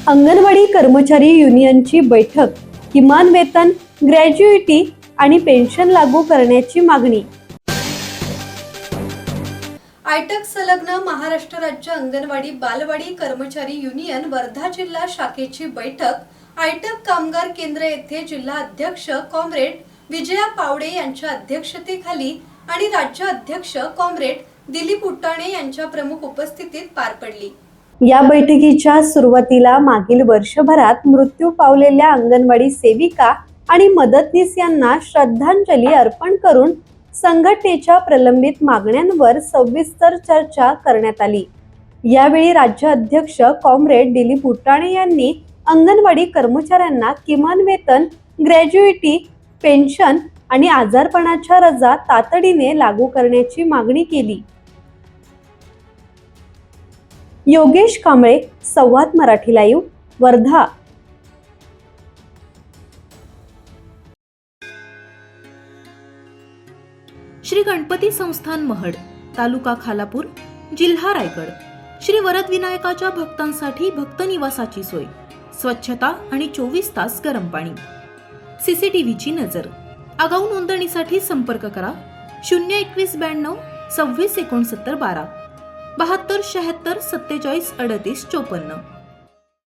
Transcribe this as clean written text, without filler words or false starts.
अंगणवाडी कर्मचारी युनियनची बैठक. किमान वेतन, ग्रॅज्युइटी आणि पेन्शन लागू करण्याची मागणी. आयटक संलग्न महाराष्ट्र राज्य अंगणवाडी बालवाडी कर्मचारी युनियन वर्धा जिल्हा शाखेची बैठक आयटक कामगार केंद्र येथे जिल्हा अध्यक्ष कॉम्रेड विजया पावडे यांच्या अध्यक्षतेखाली आणि राज्य अध्यक्ष कॉम्रेड दिलीप उट्टाणे यांच्या प्रमुख उपस्थितीत पार पडली. या बैठकीच्या सुरुवातीला मागील वर्षभरात मृत्यू पावलेल्या अंगणवाडी सेविका आणि मदतनीस यांना श्रद्धांजली अर्पण करून संघटनेच्या प्रलंबित मागण्यांवर सविस्तर चर्चा करण्यात आली. यावेळी राज्य अध्यक्ष कॉम्रेड दिलीप उट्टाणे यांनी अंगणवाडी कर्मचाऱ्यांना किमान वेतन, ग्रॅज्युइटी, पेन्शन आणि आजारपणाच्या रजा तातडीने लागू करण्याची मागणी केली. योगेश कांबळे, संवाद मराठी लाईव्ह, वर्धा. श्री गणपती संस्थान महड, तालुका खालापूर, जिल्हा रायगड. श्री वरद विनायकाच्या भक्तांसाठी भक्त निवासाची सोय, स्वच्छता आणि 24 तास गरम पाणी. सीसीटीव्हीची नजर. आगाऊ नोंदणीसाठी संपर्क करा 02192 26 69 12 72 76 47 38 54.